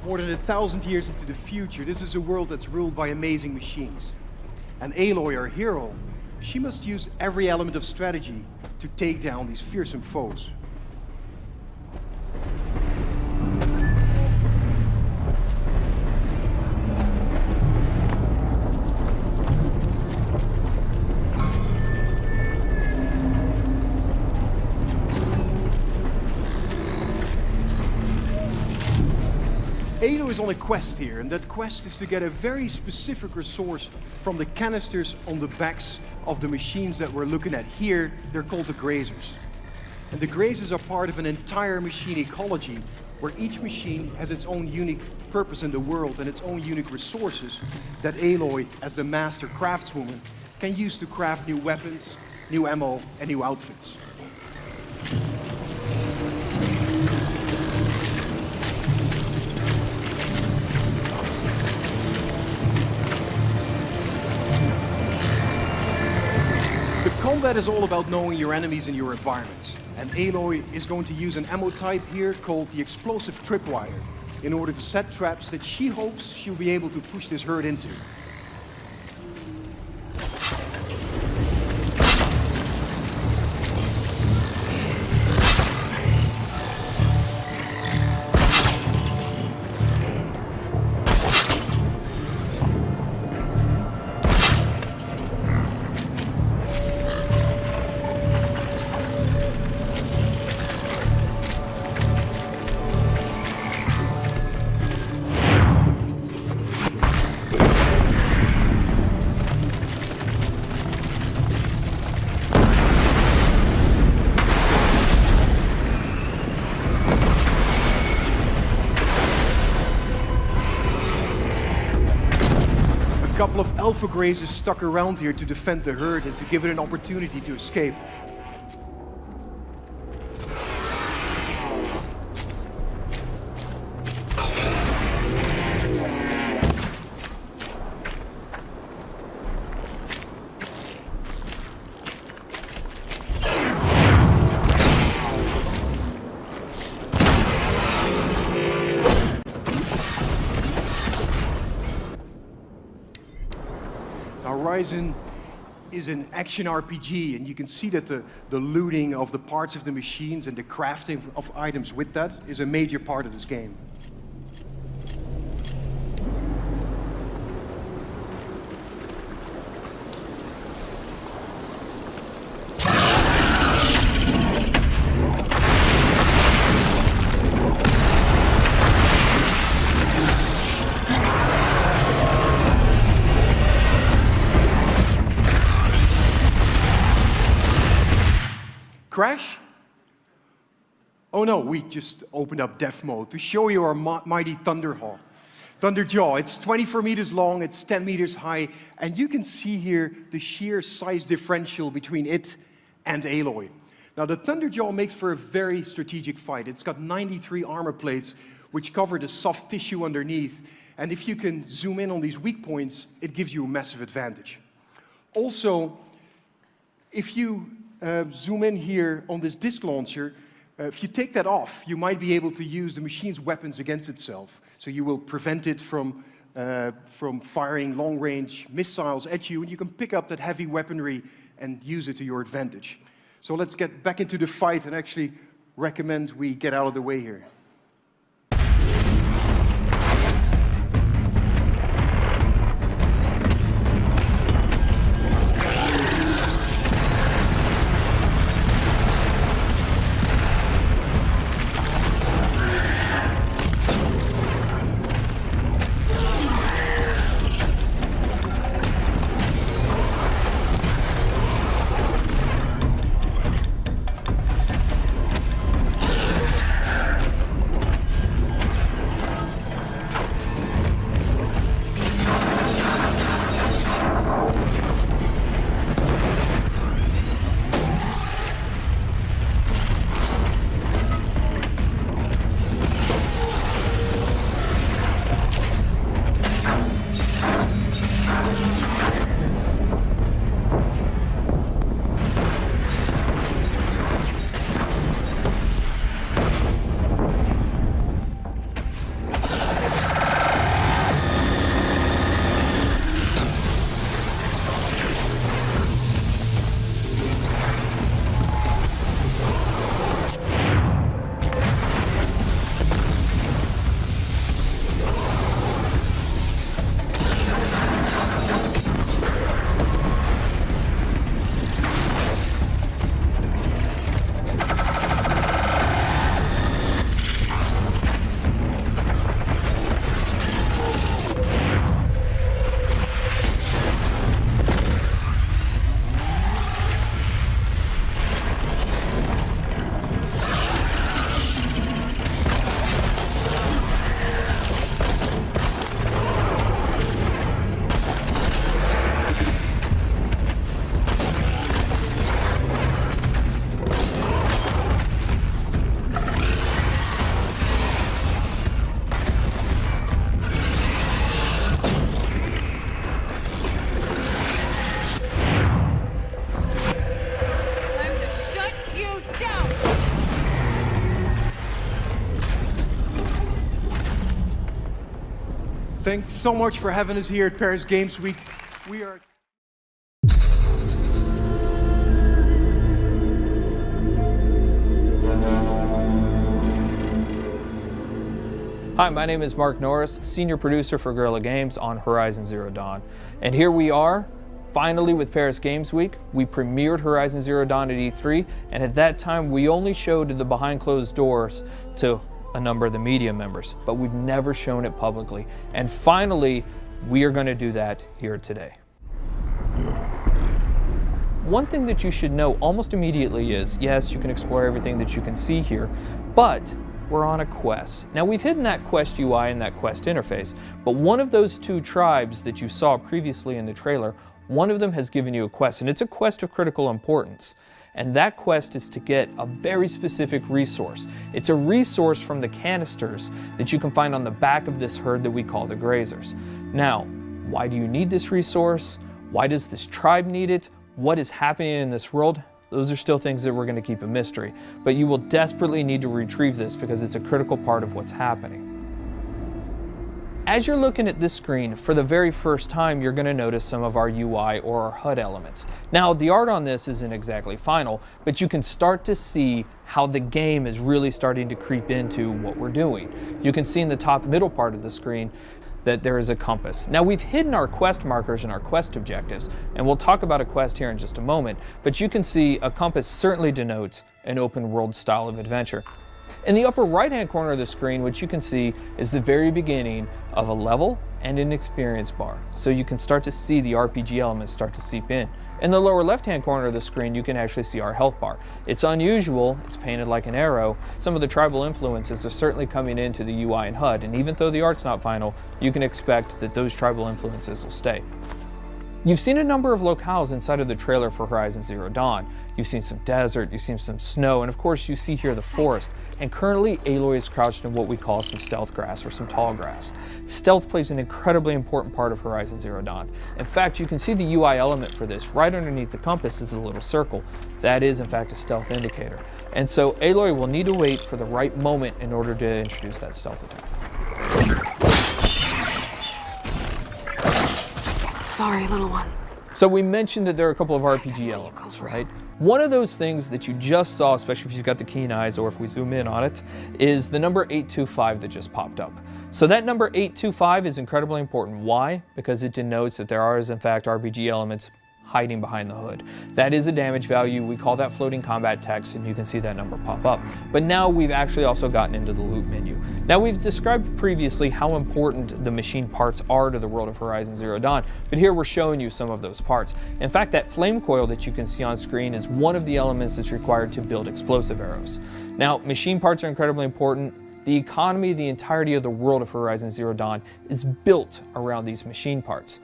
More than 1,000 years into the future, this is a world that's ruled by amazing machines. And Aloy, our hero, she must use every element of strategy to take down these fearsome foes. Aloy is on a quest here, and that quest is to get a very specific resource from the canisters on the backs of the machines that we're looking at here. They're called the grazers. And the grazers are part of an entire machine ecology where each machine has its own unique purpose in the world and its own unique resources that Aloy, as the master craftswoman, can use to craft new weapons, new ammo, and new outfits. Combat is all about knowing your enemies and your environments. And Aloy is going to use an ammo type here called the explosive tripwire in order to set traps that she hopes she'll be able to push this herd into. A couple of alpha grazers stuck around here to defend the herd and to give it an opportunity to escape. Horizon is an action RPG, and you can see that the looting of the parts of the machines and the crafting of items with that is a major part of this game. Crash? Oh no, we just opened up death mode to show you our mighty Thunderjaw. It's 24 meters long, it's 10 meters high, and you can see here the sheer size differential between it and Aloy. Now the Thunderjaw makes for a very strategic fight. It's got 93 armor plates which cover the soft tissue underneath, and if you can zoom in on these weak points, it gives you a massive advantage. Also, if you zoom in here on this disc launcher, if you take that off, you might be able to use the machine's weapons against itself. So you will prevent it from firing long-range missiles at you, and you can pick up that heavy weaponry and use it to your advantage. So let's get back into the fight and actually recommend we get out of the way here. Thanks so much for having us here at Paris Games Week. We are... Hi, my name is Mark Norris, Senior Producer for Guerrilla Games on Horizon Zero Dawn. And here we are, finally with Paris Games Week. We premiered Horizon Zero Dawn at E3, and at that time we only showed the behind closed doors to a number of the media members, but we've never shown it publicly. And finally, we are going to do that here today. One thing that you should know almost immediately is, yes, you can explore everything that you can see here, but we're on a quest. Now, we've hidden that quest UI and that quest interface, but one of those two tribes that you saw previously in the trailer, one of them has given you a quest, and it's a quest of critical importance. And that quest is to get a very specific resource. It's a resource from the canisters that you can find on the back of this herd that we call the grazers. Now, why do you need this resource? Why does this tribe need it? What is happening in this world? Those are still things that we're going to keep a mystery, but you will desperately need to retrieve this because it's a critical part of what's happening. As you're looking at this screen, for the very first time, you're going to notice some of our UI or our HUD elements. Now, the art on this isn't exactly final, but you can start to see how the game is really starting to creep into what we're doing. You can see in the top middle part of the screen that there is a compass. Now, we've hidden our quest markers and our quest objectives, and we'll talk about a quest here in just a moment, but you can see a compass certainly denotes an open world style of adventure. In the upper right hand corner of the screen, what you can see is the very beginning of a level and an experience bar, so you can start to see the RPG elements start to seep in. In the lower left hand corner of the screen, you can actually see our health bar. It's unusual, it's painted like an arrow. Some of the tribal influences are certainly coming into the UI and HUD, and even though the art's not final, you can expect that those tribal influences will stay. You've seen a number of locales inside of the trailer for Horizon Zero Dawn. You've seen some desert, you've seen some snow, and of course you see here the forest. And currently Aloy is crouched in what we call some stealth grass or some tall grass. Stealth plays an incredibly important part of Horizon Zero Dawn. In fact, you can see the UI element for this. Right underneath the compass is a little circle. That is in fact a stealth indicator. And so Aloy will need to wait for the right moment in order to introduce that stealth attack. Sorry, little one. So we mentioned that there are a couple of RPG elements, right? One of those things that you just saw, especially if you've got the keen eyes or if we zoom in on it, is the number 825 that just popped up. So that number 825 is incredibly important. Why? Because it denotes that there are, in fact, RPG elements hiding behind the hood. That is a damage value. We call that floating combat text, and you can see that number pop up. But now we've actually also gotten into the loot menu. Now, we've described previously how important the machine parts are to the world of Horizon Zero Dawn, but here we're showing you some of those parts. In fact, that flame coil that you can see on screen is one of the elements that's required to build explosive arrows. Now, machine parts are incredibly important. The economy, the entirety of the world of Horizon Zero Dawn is built around these machine parts.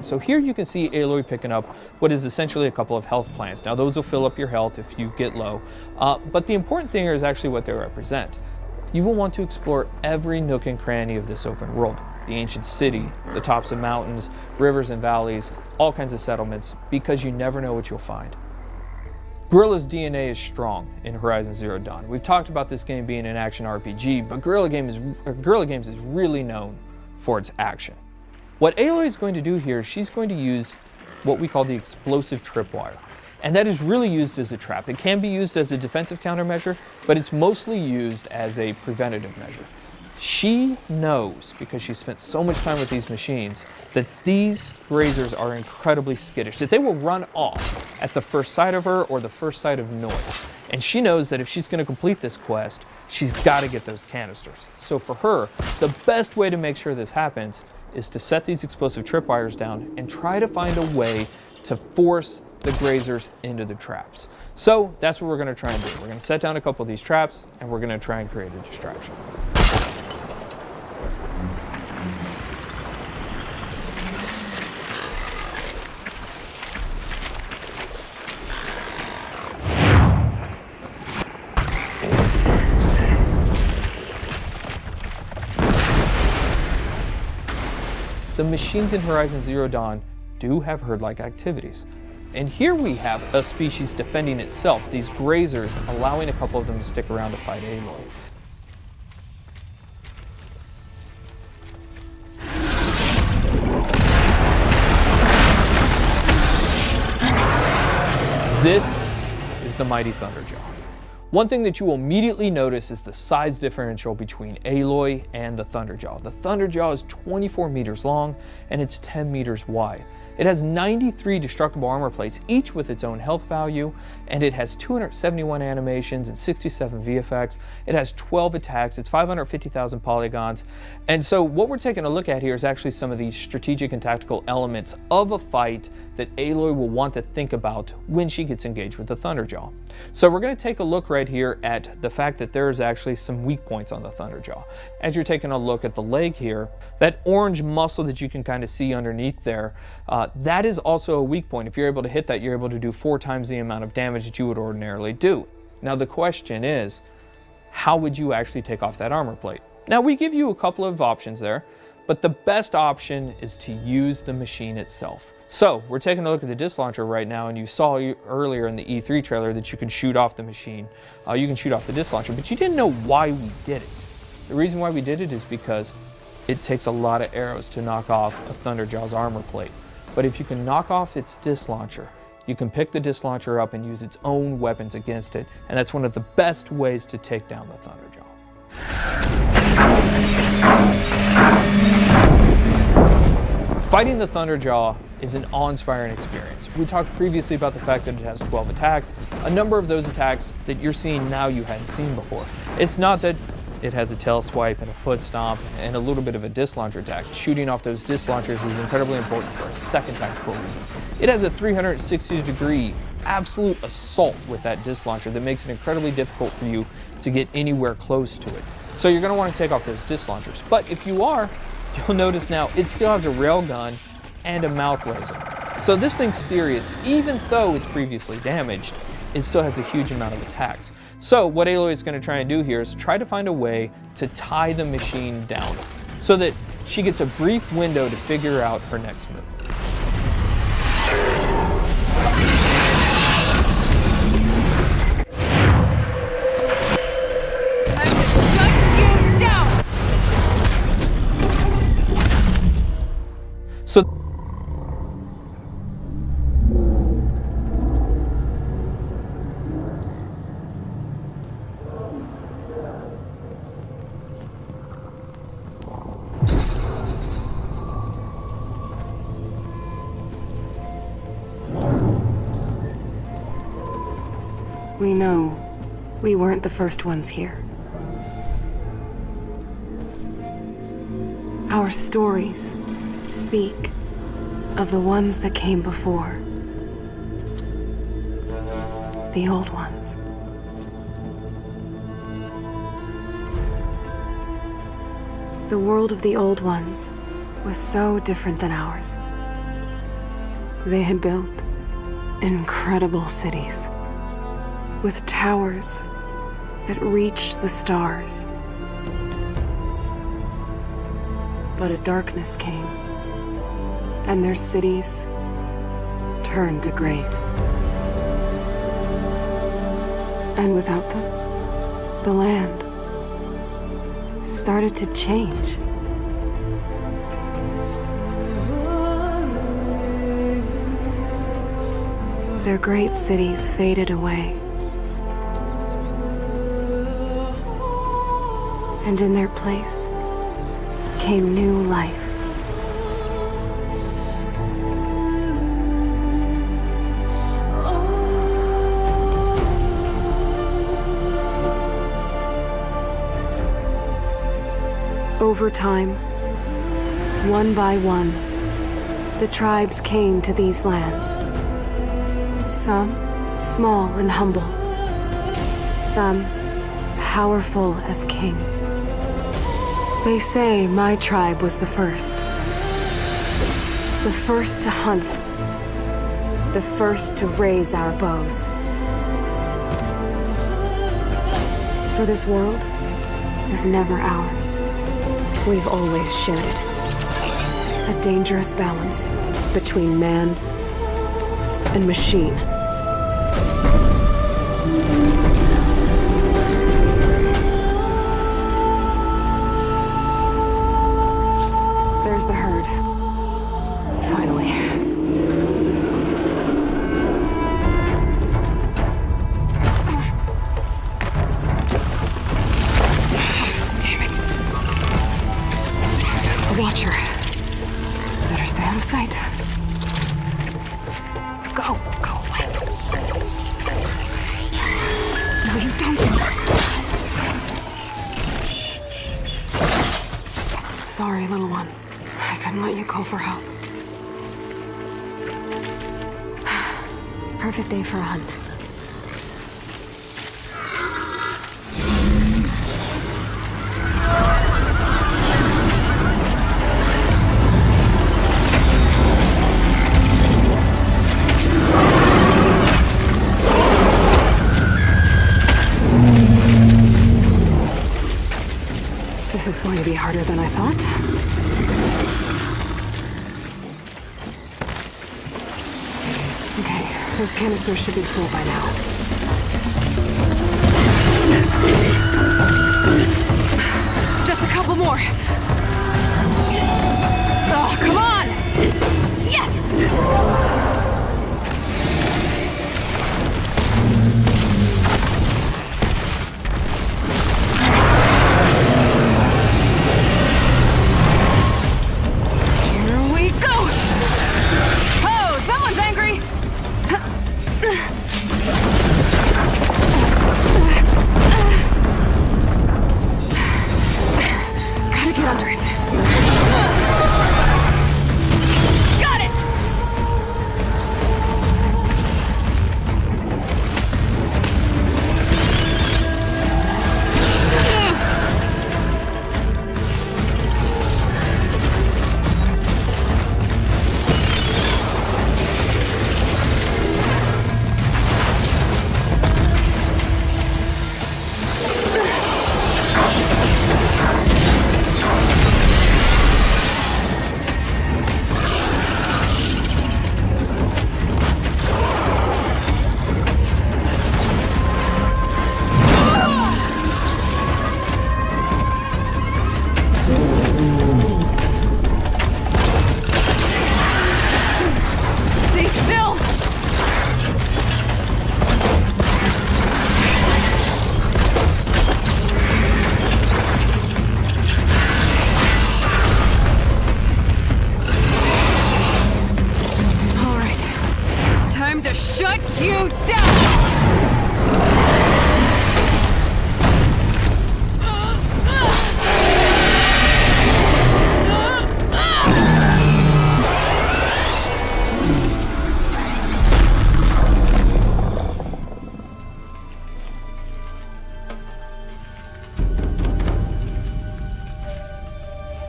So here you can see Aloy picking up what is essentially a couple of health plants. Now, those will fill up your health if you get low, but the important thing here is actually what they represent. You will want to explore every nook and cranny of this open world. The ancient city, the tops of mountains, rivers and valleys, all kinds of settlements, because you never know what you'll find. Guerrilla's DNA is strong in Horizon Zero Dawn. We've talked about this game being an action RPG, but Guerrilla Games is really known for its action. What Aloy is going to do here, she's going to use what we call the explosive tripwire. And that is really used as a trap. It can be used as a defensive countermeasure, but it's mostly used as a preventative measure. She knows, because she spent so much time with these machines, that these grazers are incredibly skittish, that they will run off at the first sight of her or the first sight of noise. And she knows that if she's going to complete this quest, she's got to get those canisters. So for her, the best way to make sure this happens is to set these explosive tripwires down and try to find a way to force the grazers into the traps. So that's what we're going to try and do. We're going to set down a couple of these traps, and we're going to try and create a distraction. The machines in Horizon Zero Dawn do have herd-like activities. And here we have a species defending itself, these grazers, allowing a couple of them to stick around to fight Aloy. This is the mighty Thunderjaw. One thing that you will immediately notice is the size differential between Aloy and the Thunderjaw. The Thunderjaw is 24 meters long and it's 10 meters wide. It has 93 destructible armor plates, each with its own health value, and it has 271 animations and 67 VFX. It has 12 attacks, it's 550,000 polygons. And so what we're taking a look at here is actually some of the strategic and tactical elements of a fight that Aloy will want to think about when she gets engaged with the Thunderjaw. So we're going to take a look right here at the fact that there is actually some weak points on the Thunderjaw. As you're taking a look at the leg here, that orange muscle that you can kind of see underneath there, that is also a weak point. If you're able to hit that, you're able to do 4 times the amount of damage that you would ordinarily do. Now the question is, how would you actually take off that armor plate? Now we give you a couple of options there, but the best option is to use the machine itself. So we're taking a look at the disc launcher right now, and you saw earlier in the E3 trailer that you can shoot off the machine. You can shoot off the disc launcher, but you didn't know why we did it. The reason why we did it is because it takes a lot of arrows to knock off a Thunderjaw's armor plate. But if you can knock off its disc launcher, you can pick the disc launcher up and use its own weapons against it, and that's one of the best ways to take down the Thunderjaw. Fighting the Thunderjaw is an awe-inspiring experience. We talked previously about the fact that it has 12 attacks. A number of those attacks that you're seeing now you hadn't seen before. It's not that it has a tail swipe and a foot stomp and a little bit of a disc launcher attack. Shooting off those disc launchers is incredibly important for a second tactical reason. It has a 360-degree absolute assault with that disc launcher that makes it incredibly difficult for you to get anywhere close to it. So you're going to want to take off those disc launchers. But if you are, you'll notice now it still has a railgun and a mouth laser. So this thing's serious. Even though it's previously damaged, it still has a huge amount of attacks. So what Aloy is going to try and do here is try to find a way to tie the machine down so that she gets a brief window to figure out her next move. So We know we weren't the first ones here. Our stories speak of the ones that came before. The old ones. The world of the old ones was so different than ours. They had built incredible cities with towers that reached the stars. But a darkness came, and their cities turned to graves. And without them, the land started to change. Their great cities faded away. And in their place came new life. Over time, one by one, the tribes came to these lands. Some small and humble, some powerful as kings. They say my tribe was the first to hunt, the first to raise our bows. For this world was never ours. We've always shared it. A dangerous balance between man and machine. There's the herd. Finally. Watcher. Better stay out of sight. Go away. No, you don't. Sorry, little one. I couldn't let you call for help. Perfect day for a hunt. This is going to be harder than I thought. Okay, those canisters should be full by now. Just a couple more. Oh, come on! Yes!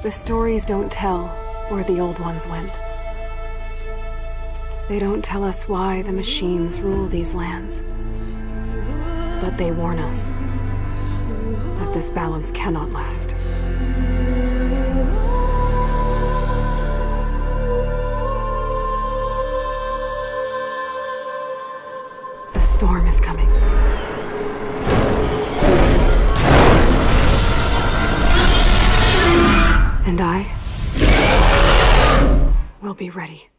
The stories don't tell where the old ones went. They don't tell us why the machines rule these lands. But they warn us that this balance cannot last. The storm is coming. And I will be ready.